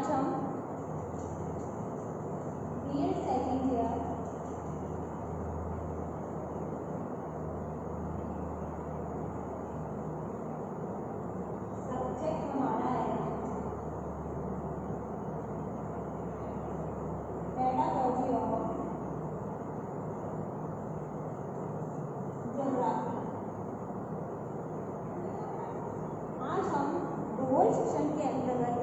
आज हम BEd second year subject हमारा है पेडागॉजी ऑफ ज्योग्राफी। आज हम भूगोल शिक्षण के अंतर्गत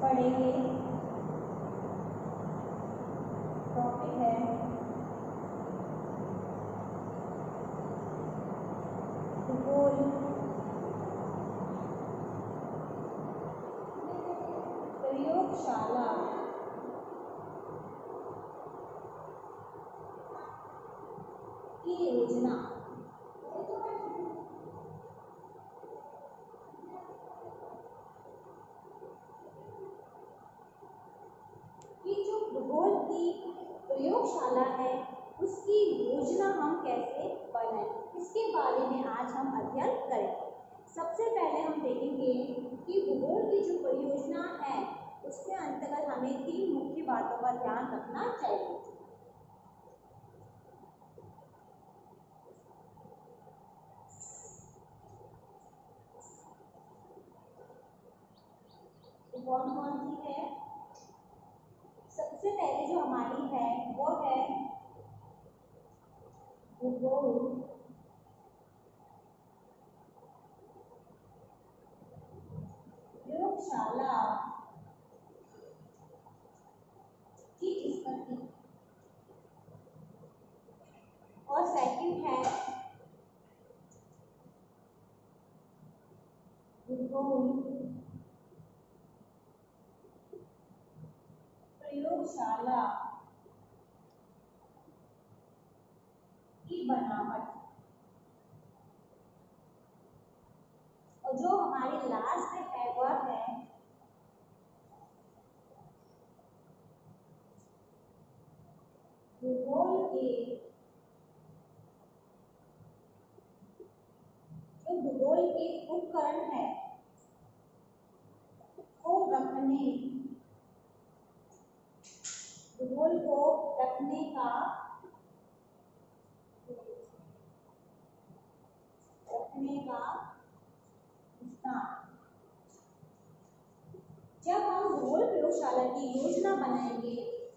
पढ़ेंगे। टॉपिक है भूगोल प्रयोगशाला की योजना। कि जो भूगोल की प्रयोगशाला है उसकी योजना हम कैसे बनाएं, इसके बारे में आज हम अध्ययन करेंगे। सबसे पहले हम देखेंगे कि भूगोल की जो परियोजना है उसके अंतर्गत हमें 3 मुख्य बातों का ध्यान रखना चाहिए। कौन कौन सी है? सबसे पहले जो हमारी है वो है भूगोल प्रयोगशाला की उत्पत्ति, और सेकंड है भूगोल प्रयोगशाला की बनावट, और जो हमारी लास्ट है वह है भूगोल के जो भूगोल के उपकरण है को रखने, भूगोल को रखने का स्थान। जब हम भूगोल प्रयोगशाला की योजना बनाएंगे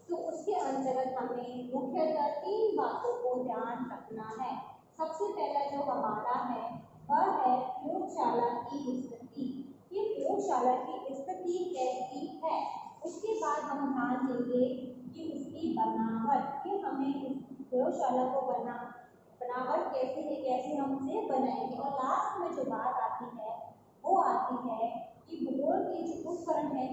तो उसके अंतर्गत हमें मुख्यतः 3 बातों को ध्यान रखना है। सबसे पहला जो हमारा है वह है प्रयोगशाला की स्थिति, कि प्रयोगशाला की स्थिति कैसी है। उसके बाद हम ध्यान देंगे कि उसकी बनावट, कि हमें उस प्रयोगशाला को बनावट कैसे है, कैसे हम उसे बनाएंगे। और लास्ट में जो बात आती है वो आती है कि भूगोल के जो उपकरण है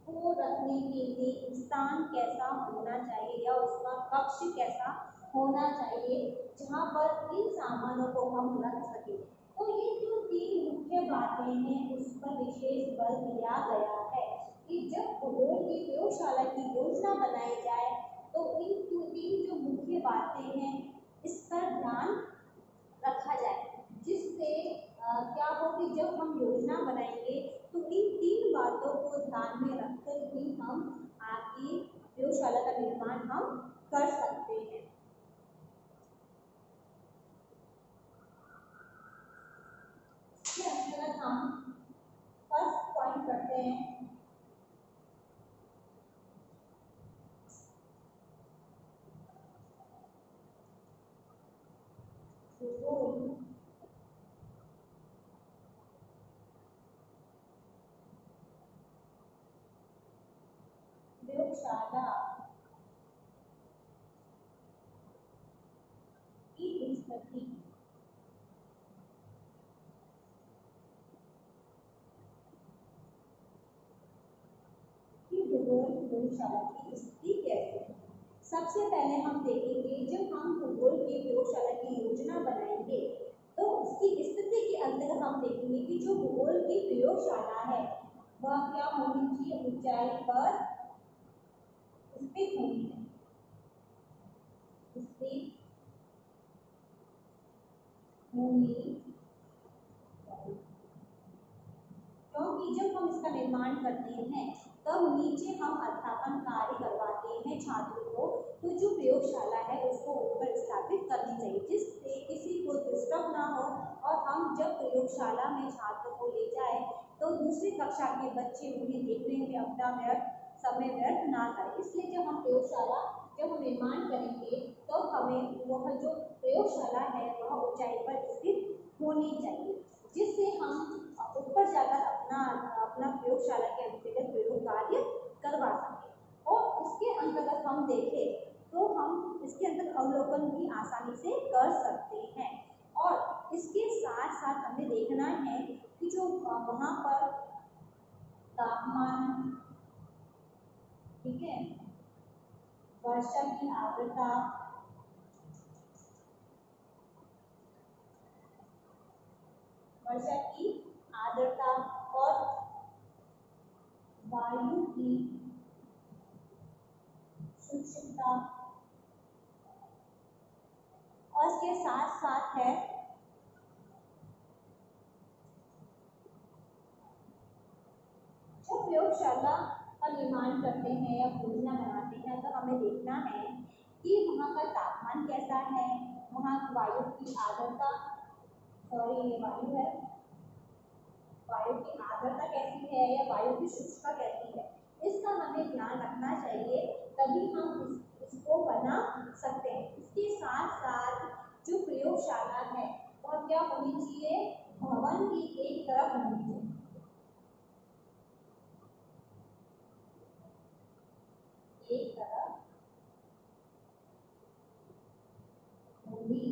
उसको रखने के लिए स्थान कैसा होना चाहिए या उसका कक्ष कैसा होना चाहिए जहाँ पर इन सामानों को हम रख सकें। तो ये जो 3 मुख्य बातें हैं उस पर विशेष बल दिया गया है कि जब भूगोल की प्रयोगशाला की योजना बनाई जाए तो इन 3 जो मुख्य बातें हैं इस पर ध्यान रखा जाए, जिससे क्या हो कि जब हम योजना बनाएंगे तो इन 3 बातों को ध्यान में रखकर ही हम आगे प्रयोगशाला का निर्माण हम कर सकते हैं। इसके अंतर्गत हम फर्स्ट पॉइंट करते हैं भूगोल प्रयोगशाला की स्थिति। भूगोल प्रयोगशाला की स्थिति कैसे है? सबसे पहले हम देखेंगे जब हम भूगोल की प्रयोगशाला की योजना बनाएंगे तो उसकी स्थिति के अंतर्गत हम देखेंगे कि जो भूगोल की प्रयोगशाला है वह क्या होनी चाहिए, ऊंचाई पर स्थित होनी चाहिए, स्थित होनी चाहिए। क्योंकि क्योंकि जब हम इसका निर्माण करते हैं तब नीचे हम अध्यापन कार्य करवाते हैं छात्रों को, तो जो प्रयोगशाला है उसको ऊपर स्थापित करनी चाहिए जिससे किसी को डिस्टर्ब ना हो, और हम जब प्रयोगशाला में छात्रों को ले जाए तो दूसरी कक्षा के बच्चे उन्हें देखने में अपना समय व्यर्थ ना करें। इसलिए जब हम निर्माण करेंगे तो हमें वह जो प्रयोगशाला है वह ऊंचाई पर स्थित होनी चाहिए, जिससे हम ऊपर जाकर अपना अपना प्रयोगशाला के अंतर्गत प्रयोग कार्य करवा सकें। और इसके अंतर्गत हम देखें तो हम इसके अंदर अवलोकन भी आसानी से कर सकते हैं। और इसके साथ साथ हमें देखना है कि जो वहाँ पर तापमान, ठीक है, वर्षा की आर्द्रता, और वायु की शुष्कता, और इसके साथ साथ है जो प्रयोगशाला का निर्माण करते हैं या योजना बनाते हैं तो हमें देखना है कि वहाँ का तापमान कैसा है, वहाँ वायु की आर्द्रता, ये वायु है, वायु की आर्द्रता कैसी है या वायु की शुष्कता कैसी है, इसका हमें ध्यान रखना चाहिए, तभी हम इसको बना सकते हैं। इसके साथ साथ जो प्रयोगशाला है वह क्या होनी चाहिए, भवन की एक तरफ होनी चाहिए, एक तरफ होनी,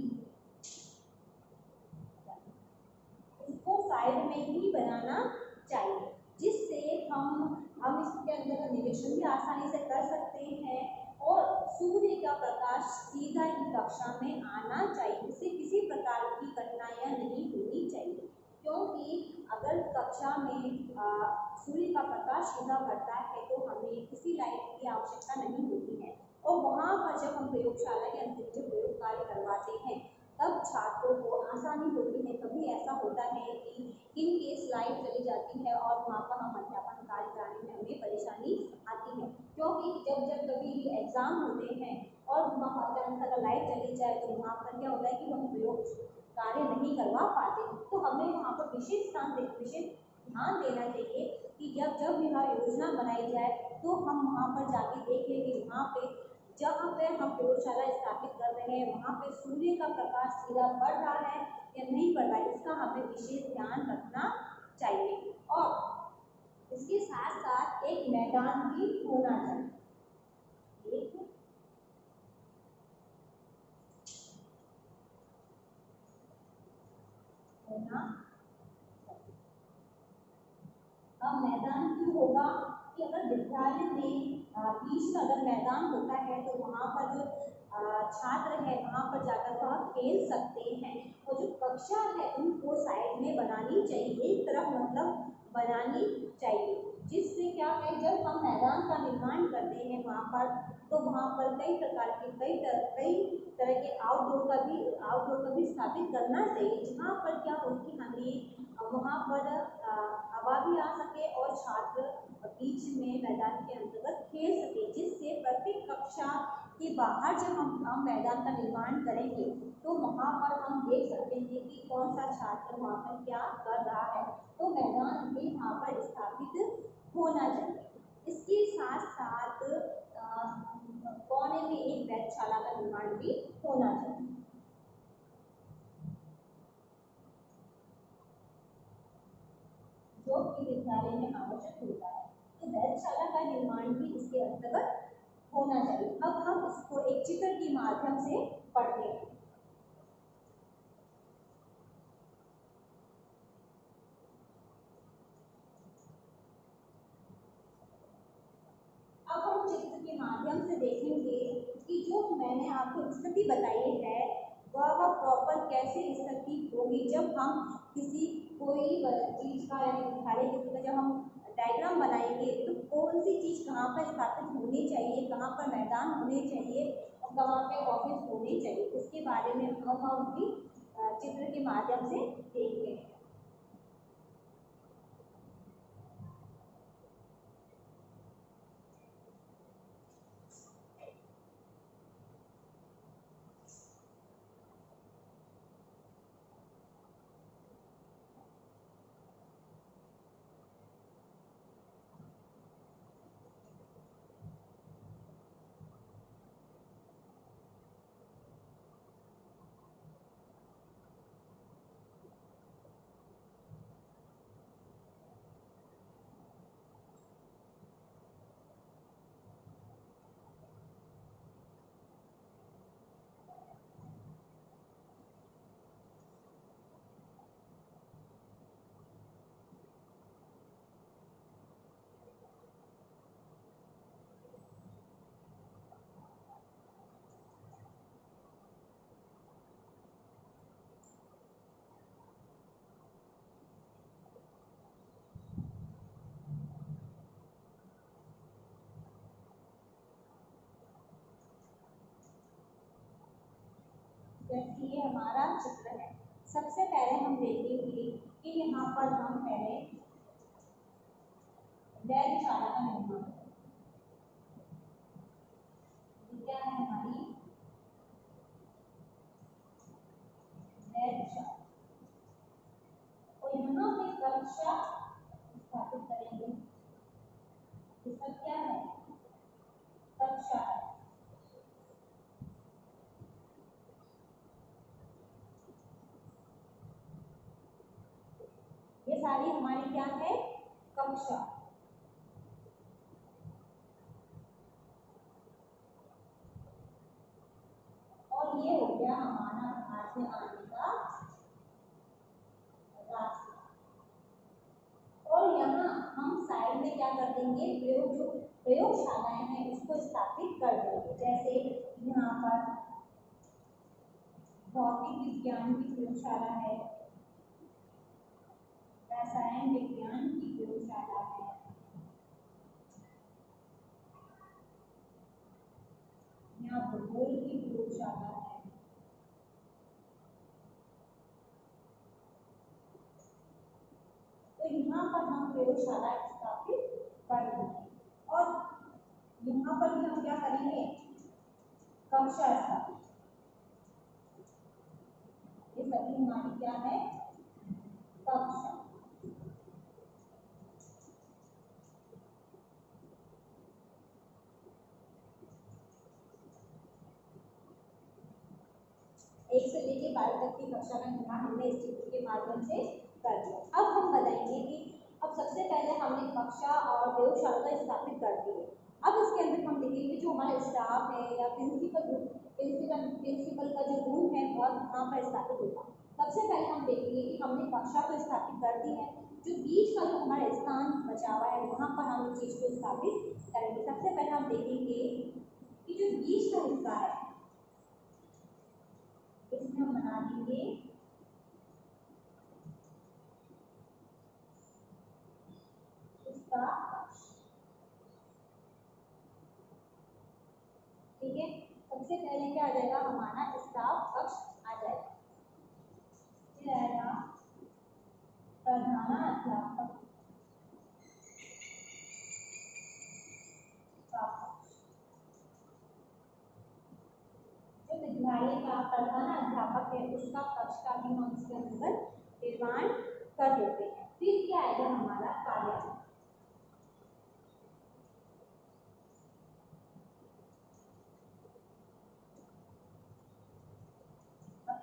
इसको साइड में ही बनाना चाहिए, जिससे हम इसके अंदर निरीक्षण भी आसानी से कर सकते हैं और सूर्य का प्रकाश सीधा ही कक्षा में आना चाहिए, इससे किसी प्रकार की कठिनाइयां नहीं होनी चाहिए, क्योंकि अगर कक्षा में सूर्य का प्रकाश सीधा पड़ता है तो हमें किसी लाइट की आवश्यकता नहीं होती है। और वहाँ पर जब हम प्रयोगशाला के अंतर्गत प्रयोग कार्य करवाते हैं तब छात्रों को आसानी होती है। कभी ऐसा होता है कि इन केस लाइट चली जाती है और वहाँ पर हम अध्यापन कार्य कराने में हमें परेशानी आती है, क्योंकि जब जब कभी भी एग्जाम होते हैं और वहाँ अचानक अगर लाइट चली जाए तो वहाँ पर क्या होता है कि हम प्रयोग कार्य नहीं करवा पाते, तो हमें वहाँ पर विशेष ध्यान देना चाहिए कि जब जब यह योजना बनाई जाए तो हम वहाँ पर जाके देखें कि वहाँ पे जहाँ पे हम प्रयोगशाला स्थापित कर रहे हैं वहाँ पे सूर्य का प्रकाश सीधा पड़ रहा है या नहीं पड़ रहा है, इसका हमें विशेष ध्यान रखना चाहिए। और इसके साथ साथ एक मैदान भी होना चाहिए, एक होना। अब मैदान क्यों होगा कि अगर विद्यालय में बीच में अगर मैदान होता है तो वहाँ पर जो छात्र है वहाँ पर जाकर वह खेल सकते हैं, और जो कक्षा है उनको साइड में बनानी चाहिए, एक तरफ मतलब बनानी चाहिए, जिससे क्या है जब हम मैदान का निर्माण करते हैं वहाँ पर तो वहाँ पर कई प्रकार के कई तरह के आउटडोर का भी स्थापित करना चाहिए, जहाँ पर क्या होगी हमें वहाँ पर हवा भी आ सके और छात्र बीच में मैदान के अंतर्गत खेल सके, जिससे प्रत्येक कक्षा के बाहर जब हम मैदान का निर्माण करेंगे तो वहाँ पर हम देख सकते हैं कि कौन सा छात्र वहाँ पर क्या कर रहा है, तो मैदान भी वहाँ पर स्थापित होना चाहिए। इसके साथ साथ कोने में एक वेधशाला का निर्माण भी होना चाहिए, जो कि विद्यालय में आवश्यक होता है, तो वेधशाला का निर्माण भी इसके अंतर्गत होना चाहिए। अब हम इसको एक चित्र के माध्यम से पढ़ते हैं। अब हम चित्र के माध्यम से देखेंगे कि जो मैंने आपको स्थिति बताई है वह प्रॉपर कैसे स्थिति होगी जब हम किसी कोई चीज का यानी विद्यालय किसी का जब हम डायग्राम बनाएंगे तो कौन सी चीज कहाँ पर स्थापित होनी चाहिए, कहाँ पर मैदान होने चाहिए और कहाँ पे ऑफिस होने चाहिए, इसके बारे में हम भी चित्र के माध्यम से देखते हैं। जैसे ये हमारा चित्र है। सबसे पहले हम देखेंगे कि यहाँ पर हम पहले वेधशाला का निर्माण करें। क्या है हमारी वेधशाला, और यहाँ पे कक्षा स्थापित करेंगे। ये सब क्या है, कक्षा है। ये सारी हमारी क्या है, कक्षा। और ये हो गया हमारा बाहर से आने का रास्ता। और यहाँ हम साइड में क्या कर देंगे, जो प्रयोगशालाएं हैं उसको स्थापित कर देंगे। जैसे यहाँ पर भौतिक विज्ञान की प्रयोगशाला है, रसायन विज्ञान की प्रयोगशाला है, यहाँ भूगोल की प्रयोगशाला है, तो यहाँ पर हम प्रयोगशाला स्थापित कर देंगे। और यहाँ पर भी हम क्या करेंगे, कक्षा स्थापित। ये सभी हमारी क्या है, कक्षा। एक से लेके 12 तक की कक्षा का निर्माण हमने इस चित्र के माध्यम से कर दिया। अब हम बताएंगे कि अब सबसे पहले हमने कक्षा और प्रयोगशाला स्थापित कर दी है। अब इसके अंदर हम देखेंगे जो हमारा स्टाफ है या प्रिंसिपल का जो रूम है वह वहाँ पर स्थापित होगा। सबसे पहले हम देखेंगे कि हमने कक्षा को स्थापित कर दी है, जो बीच का जो हमारा स्थान बचा हुआ है वहाँ पर हम इस चीज को स्थापित करेंगे। सबसे पहले हम देखेंगे कि जो बीच का हिस्सा है इसमें हम बना देंगे इसका कक्ष। ठीक है, सबसे पहले क्या आ जाएगा, हमारा स्टाफ कक्ष आ जाएगा। फिर आएगा प्रधानाध्यापक का कक्ष। जो विद्यालय का प्रधानाध्यापक है उसका कक्ष का भी हम इसके अंदर निर्माण कर देते हैं। फिर क्या आएगा, हमारा कार्यालय।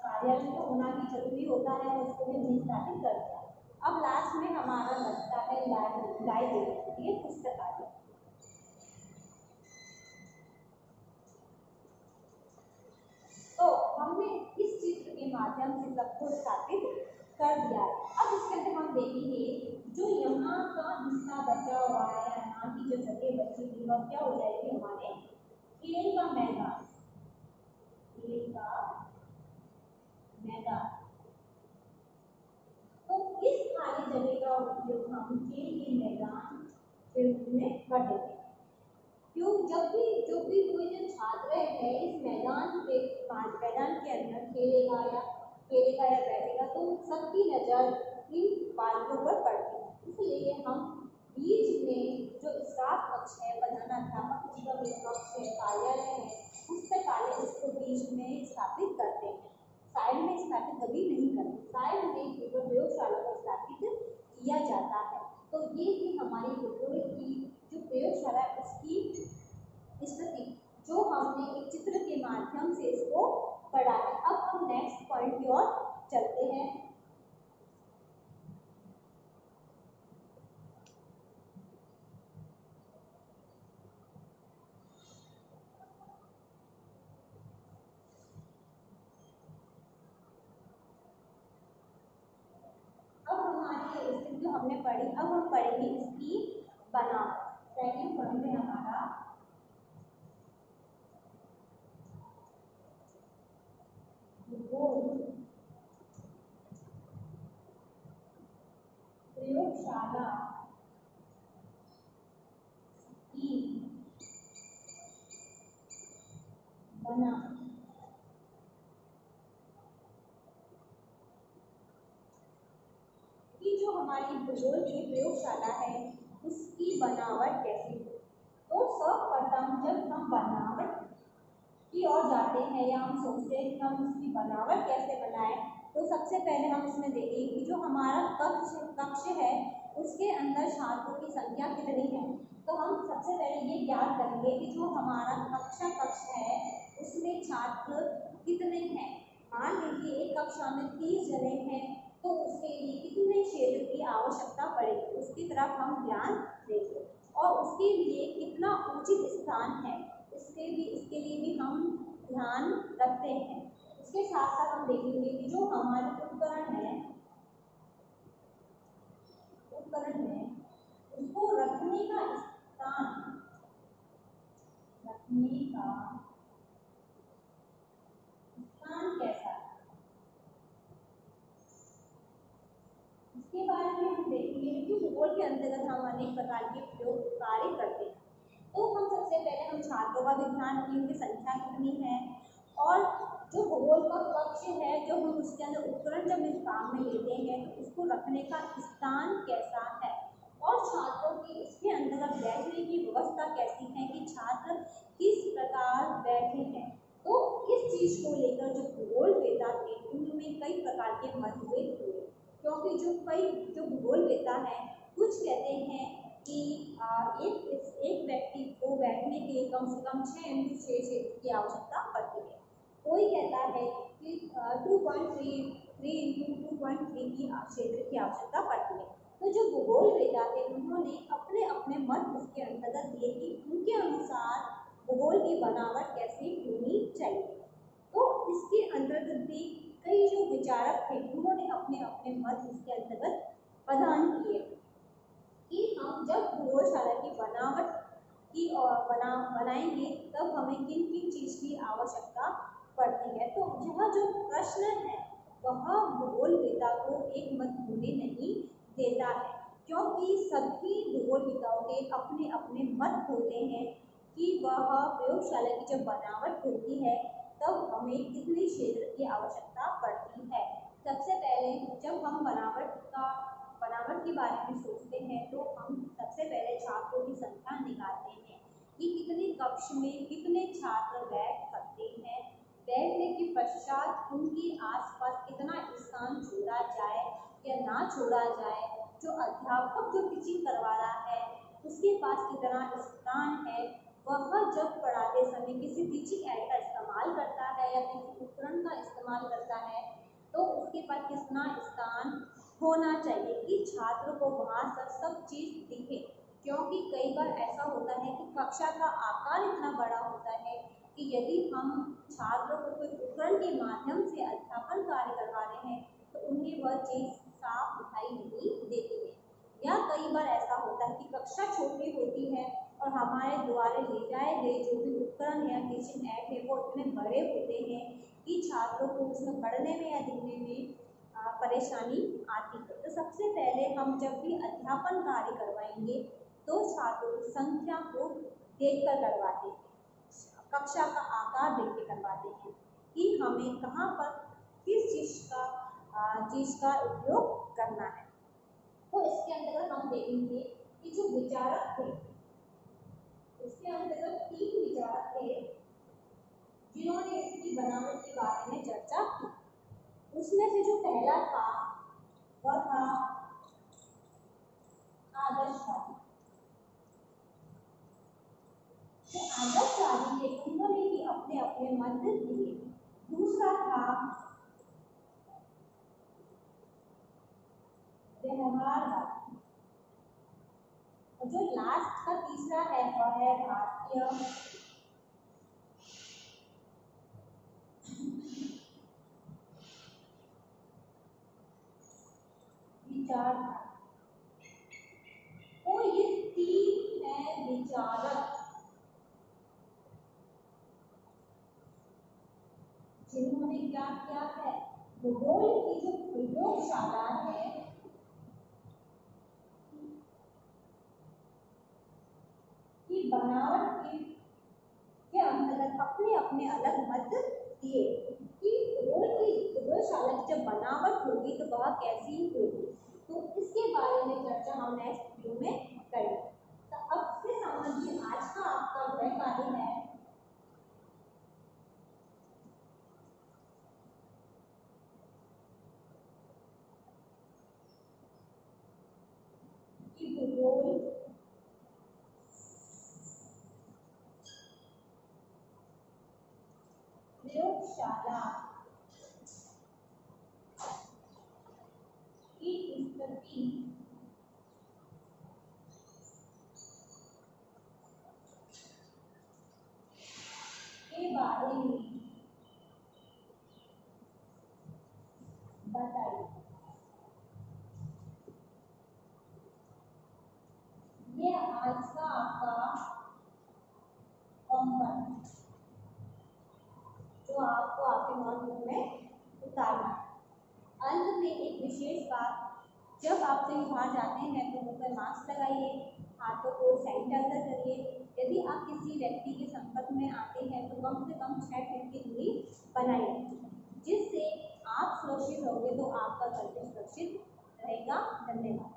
कार्यालय तो होना भी जरूरी होता है, उसको भी हमने स्थापित कर दिया। अब लास्ट में हमारा लगता है लाइब्रेरी, ये पुस्तकालय। तो हमने इस चित्र के माध्यम से सबको स्थापित कर दिया है। अब इसके अंदर हम देखेंगे जो यहाँ का हिस्सा बचा हुआ है, यहाँ की जो जगह बची हुई वह क्या हो जाएगी, हमारे खेल का मैदान। खेल का मैदान, तो इस खाली जगह का उपयोग हम खेल के मैदान के रूप में कर देते हैं। क्यों, जो भी कोई जो छात्र है इस मैदान के अंदर खेलेगा या बैठेगा तो सबकी नज़र इन बालकों पर पड़ती है। इसलिए हम बीच में जो स्टाफ कक्ष है, प्रधानाध्यापक जी का जो कक्ष है, कार्यालय है, पुस्तकालय, इसको बीच में स्थापित करते हैं। साइड में स्थापित कभी नहीं करते, साइड में केवल प्रयोगशाला को स्थापित किया जाता है। तो ये थी हमारी भूगोल की जो प्रयोगशाला है उसकी स्थिति, जो हमने एक चित्र के माध्यम से इसको पढ़ा है। अब हम नेक्स्ट पॉइंट की ओर चलते हैं। अब हमारी स्थिति जो हमने पढ़ी, अब हम पढ़ेंगे इसकी बनावट। सेकंड पॉइंट है हमारा भूगोल प्रयोगशाला की बनावट। हमारी भूगोल की प्रयोगशाला है उसकी बनावट कैसी हो। तो सर्वप्रथम जब हम बनावट की ओर जाते हैं या हम सोचते हैं कि हम उसकी बनावट कैसे बनाएं, तो सबसे पहले हम इसमें देखेंगे कि जो हमारा कक्ष है उसके अंदर छात्रों की संख्या कितनी है। तो हम सबसे पहले ये ज्ञात करेंगे कि जो हमारा कक्ष है उसमें छात्र कितने हैं। मान लीजिए एक कक्षा में 30 जने हैं, तो उसके लिए कितने क्षेत्र की आवश्यकता पड़ेगी उसकी तरफ हम ध्यान देंगे, और उसके लिए कितना उचित स्थान है इसके लिए भी हम ध्यान रखते हैं। इसके साथ साथ हम देखेंगे कि जो हमारे उपकरण है उसको रखने का स्थान कैसा है, इसके बारे में हम देखेंगे कि भूगोल के अंतर्गत हम अनेक प्रकार के प्रयोग कार्य करते हैं। तो हम सबसे पहले हम छात्रों का भी ध्यान रखेंगे, उनकी संख्या कितनी है, और जो भूगोल का कक्ष है जो हम उसके अंदर उपकरण जब इस काम में लेते हैं तो उसको रखने का स्थान कैसा है, और छात्रों की इसके अंतर्गत बैठने की व्यवस्था कैसी है कि छात्र किस प्रकार बैठे हैं। तो इस चीज को लेकर जो भूगोलवेता थे उनमें कई प्रकार के मतभेद हुए, क्योंकि जो भूगोलवेता है कुछ कहते हैं कि एक व्यक्ति को बैठने के लिए कम से कम 6 x 6 क्षेत्र की आवश्यकता पड़ती है। कोई कहता है कि 2.3 x 2.3 की क्षेत्र की आवश्यकता पड़ती है। तो जो भूगोलवेता थे उन्होंने अपने अपने मत उसके अंतर्गत दिए कि उनके अनुसार भूगोल की बनावट कैसी होनी चाहिए। तो इसके अंतर्गत भी कई जो विचारक थे उन्होंने अपने अपने मत इसके अंतर्गत प्रदान किए कि हम जब भूगोलशाला की बनावट की बनाएंगे तब हमें किन किन चीज की आवश्यकता पड़ती है। तो यह जो प्रश्न है वह भूगोलवेता को एक मत होने नहीं देता है, क्योंकि सभी भूगोलवेताओं के अपने अपने मत होते हैं कि वह प्रयोगशाला की जब बनावट होती है तब हमें कितने क्षेत्र की आवश्यकता पड़ती है। सबसे पहले जब हम बनावट के बारे में सोचते हैं तो हम सबसे पहले छात्रों की संख्या निकालते हैं कि कितने कक्ष में कितने छात्र बैठ सकते हैं। बैठने के पश्चात उनके आसपास कितना स्थान छोड़ा जाए या ना छोड़ा जाए, जो अध्यापक जो टीचिंग करवा रहा है उसके पास कितना स्थान है, वह जब पढ़ाते समय किसी टीचिंग एड का इस्तेमाल करता है या किसी उपकरण का इस्तेमाल करता है तो उसके पास कितना स्थान होना चाहिए कि छात्र को वहाँ सब चीज़ दिखे। क्योंकि कई बार ऐसा होता है कि कक्षा का आकार इतना बड़ा होता है कि यदि हम छात्रों को कोई उपकरण के माध्यम से अध्यापन कार्य करवा रहे हैं तो उन्हें वह चीज़ साफ दिखाई नहीं देती है। या कई बार ऐसा होता है कि कक्षा छोटी होती है और हमारे द्वारा ले जाए गए जो भी उपकरण या टीचिंग ऐड है वो इतने बड़े होते हैं कि छात्रों को उसमें पढ़ने में या दिखने में परेशानी आती है। तो सबसे पहले हम जब भी अध्यापन कार्य करवाएंगे तो छात्रों की संख्या को देखकर करवाते हैं, कक्षा का आकार देख के करवाते हैं कि हमें कहाँ पर किस चीज़ का उपयोग करना है। तो इसके अंतर्गत हम देखेंगे कि जो विचारक थे उसके अंतर्गत 3 विचारक थे जिन्होंने इसकी बनावट के बारे में चर्चा की। उसमें से जो पहला था वह था आदर्शवादी। तो आदर्शवादी थे उन्होंने भी अपने अपने मत दिए। दूसरा था व्यवहारवादी, और जो लास्ट का तीसरा है वह है भारतीय विचारधारा। तो ये 3 है विचारक जिन्होंने क्या किया है, भूगोल की जो प्रयोगशाला है की बनावट के अंतर्गत अपने अपने अलग मत दिए कि भूगोल की प्रयोगशाला की जब बनावट होगी तो वह कैसी होगी। तो इसके बारे में चर्चा हम नेक्स्ट वीडियो में करेंगे। तो अब से संबंधित आज का आपका गृह कार्य है कि भूगोल प्रयोगशाला की स्थिति के बारे में बताइए। ये आज का आपका होमवर्क जो आपको आपके नोटबुक में उतारना है। अंत में एक विशेष बात, जब आप कहीं बाहर जाते हैं तो मुंह पर मास्क लगाइए, हाथों को सैनिटाइजर करिए। यदि आप किसी व्यक्ति के संपर्क में आते हैं तो कम से कम 6 फीट की दूरी बनाए रखें, जिससे आप सुरक्षित होंगे तो आपका घर भी सुरक्षित रहेगा। धन्यवाद।